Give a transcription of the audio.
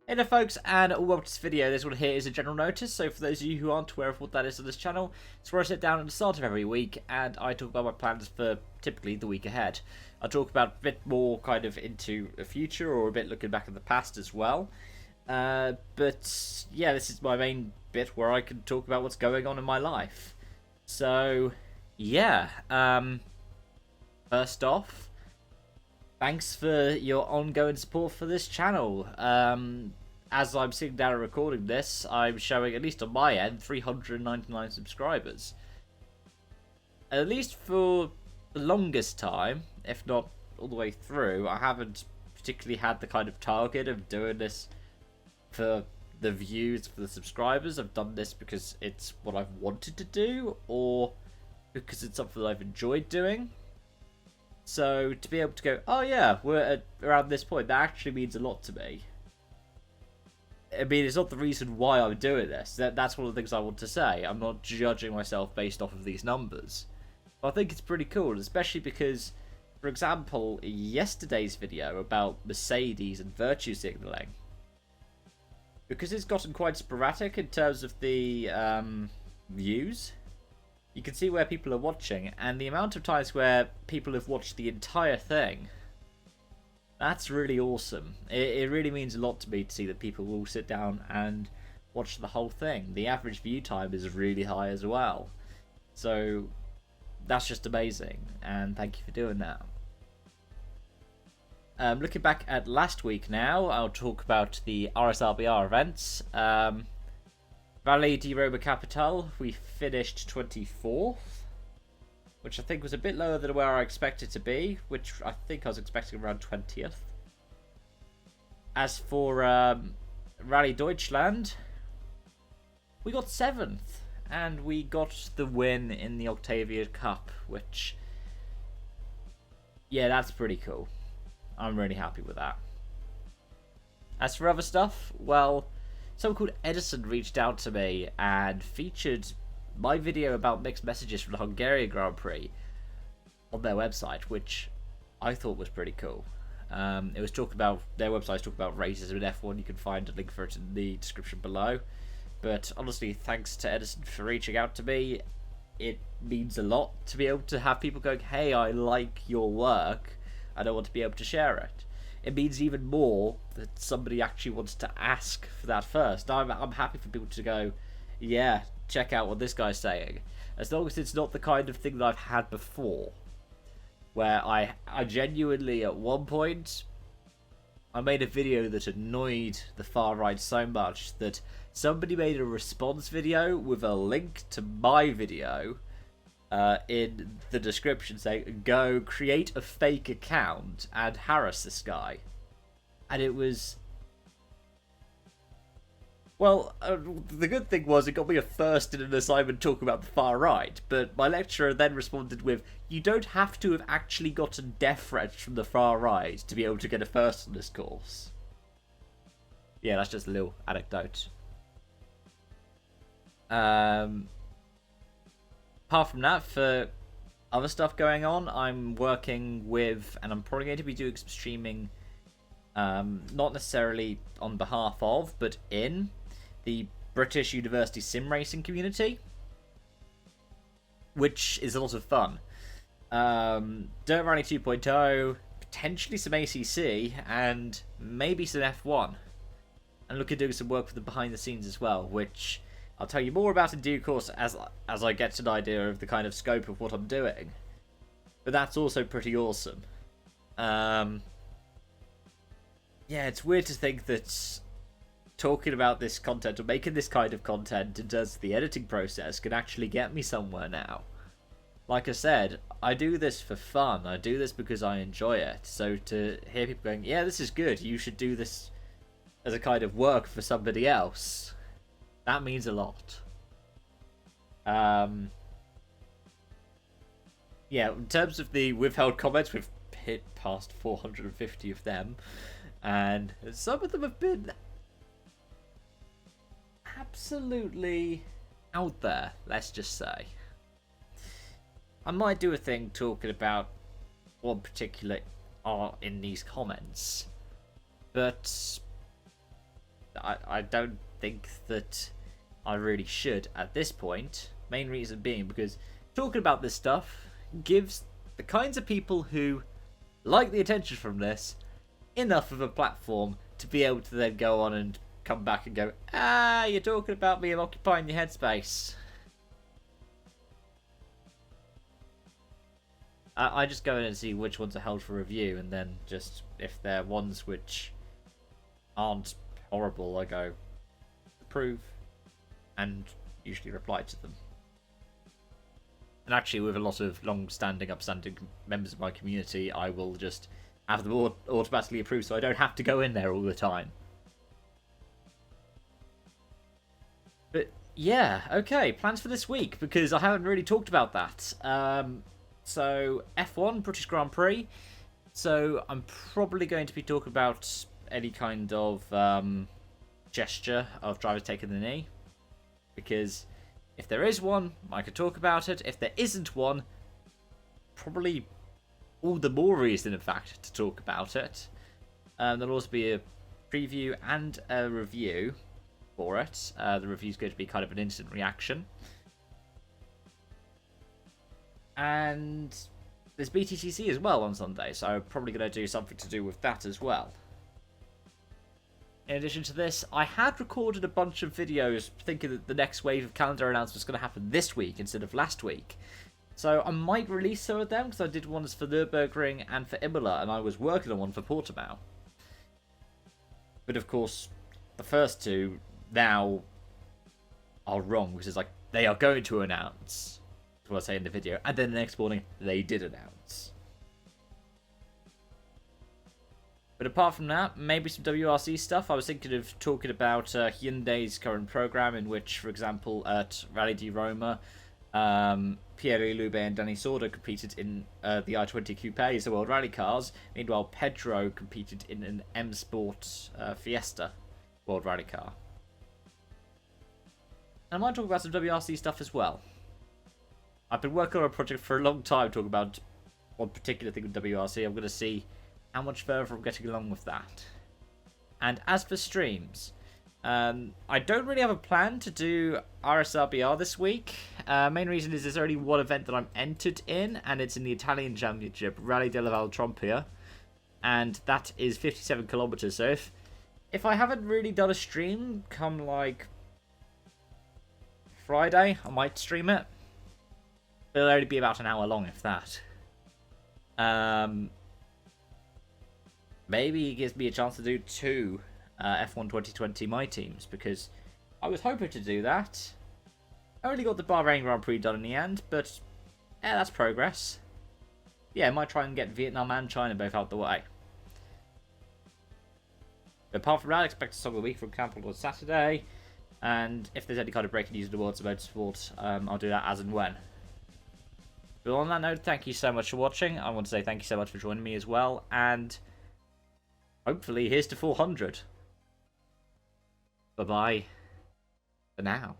Hey there folks, and welcome to this video. This one here is a general notice, so for those of you who aren't aware of what that is on this channel, it's where I sit down at the start of every week and I talk about my plans for typically the week ahead. I talk about a bit more kind of into the future or a bit looking back at the past as well. But yeah, this is my main bit where I can talk about what's going on in my life. So yeah, first off, thanks for your ongoing support for this channel. As I'm sitting down and recording this, I'm showing, at least on my end, 399 subscribers. At least for the longest time, if not all the way through, I haven't particularly had the kind of target of doing this for the views, for the subscribers. I've done this because it's what I've wanted to do, or because it's something that I've enjoyed doing. So to be able to go, oh yeah, we're at around this point, that actually means a lot to me. I mean, it's not the reason why I'm doing this. That's one of the things I want to say. I'm not judging myself based off of these numbers. But I think it's pretty cool, especially because, for example, yesterday's video about Mercedes and virtue signaling, because it's gotten quite sporadic in terms of the views, you can see where people are watching, and the amount of times where people have watched the entire thing, that's really awesome. It really means a lot to me to see that people will sit down and watch the whole thing. The average view time is really high as well. So that's just amazing, and thank you for doing that. Looking back at last week now, I'll talk about the RSRBR events. Rally di Roma Capitale, we finished 24th, which I think was a bit lower than where I expected to be, which I think I was expecting around 20th. As for Rally Deutschland, we got 7th, and we got the win in the Octavia Cup, which, yeah, that's pretty cool. I'm really happy with that. As for other stuff, well, someone called Edison reached out to me and featured my video about mixed messages from the Hungarian Grand Prix on their website, which I thought was pretty cool. It was talking about, their website's talking about racism in F1. You can find a link for it in the description below. But honestly, thanks to Edison for reaching out to me. It means a lot to be able to have people going, hey, I like your work, and I want to be able to share it. It means even more that somebody actually wants to ask for that first. I'm happy for people to go, yeah, check out what this guy's saying. As long as it's not the kind of thing that I've had before, where I genuinely, at one point, I made a video that annoyed the far right so much that somebody made a response video with a link to my video in the description saying, go create a fake account and harass this guy. And it was, well, the good thing was it got me a first in an assignment talking about the far right, but my lecturer then responded with, you don't have to have actually gotten death threats from the far right to be able to get a first on this course. Yeah, that's just a little anecdote. Apart from that, for other stuff going on, I'm working with, and I'm probably going to be doing some streaming, not necessarily on behalf of, but in the British University sim racing community, which is a lot of fun. Dirt Rally 2.0, potentially some ACC, and maybe some F1. And looking at doing some work for the behind the scenes as well, which I'll tell you more about in due course as I get an idea of the kind of scope of what I'm doing. But that's also pretty awesome. Yeah, it's weird to think that talking about this content or making this kind of content and does the editing process can actually get me somewhere now. Like I said, I do this for fun. I do this because I enjoy it. So to hear people going, yeah, this is good, you should do this as a kind of work for somebody else, that means a lot. Yeah, in terms of the withheld comments, we've hit past 450 of them, and some of them have been absolutely out there, let's just say. I might do a thing talking about what particular are in these comments, but I don't think that I really should at this point. Main reason being because talking about this stuff gives the kinds of people who like the attention from this enough of a platform to be able to then go on and come back and go, you're talking about me, I'm occupying your headspace. I just go in and see which ones are held for review, and then just, if they're ones which aren't horrible, I go, approve, and usually reply to them. And actually, with a lot of long-standing, upstanding members of my community, I will just have them automatically approved, so I don't have to go in there all the time. But yeah, okay, plans for this week, because I haven't really talked about that. So F1, British Grand Prix. So I'm probably going to be talking about any kind of gesture of drivers taking the knee, because if there is one, I could talk about it. If there isn't one, probably all the more reason, in fact, to talk about it. There'll also be a preview and a review for it. The review is going to be kind of an instant reaction. And there's BTTC as well on Sunday, so I'm probably going to do something to do with that as well. In addition to this, I had recorded a bunch of videos thinking that the next wave of calendar announcements was going to happen this week instead of last week. So I might release some of them, because I did ones for Nürburgring and for Imola, and I was working on one for Portimao. But of course, the first two now are wrong, because it's like, they are going to announce, is what I say in the video, and then the next morning, they did announce. But apart from that, maybe some WRC stuff. I was thinking of talking about Hyundai's current program, in which, for example, at Rally di Roma, Pierre Lube and Danny Sordo competed in the I-20 Coupes, the World Rally Cars. Meanwhile, Pedro competed in an M Sport Fiesta World Rally Car. And I might talk about some WRC stuff as well. I've been working on a project for a long time talking about one particular thing with WRC. I'm going to see how much further I'm getting along with that. And as for streams, I don't really have a plan to do RSRBR this week. Main reason is there's only one event that I'm entered in, and it's in the Italian Championship, Rally della Valtrompia, and that is 57 kilometers. So if I haven't really done a stream come like Friday, I might stream it. It'll only be about an hour long, if that. Maybe it gives me a chance to do two F1 2020 My Teams, because I was hoping to do that. I only got the Bahrain Grand Prix done in the end, but yeah, that's progress. Yeah, I might try and get Vietnam and China both out the way. But apart from that, I expect a song of the week, for example, on Saturday. And if there's any kind of breaking news in the world of motorsport, I'll do that as and when. But on that note, thank you so much for watching. I want to say thank you so much for joining me as well, and hopefully here's to 400. Bye-bye for now.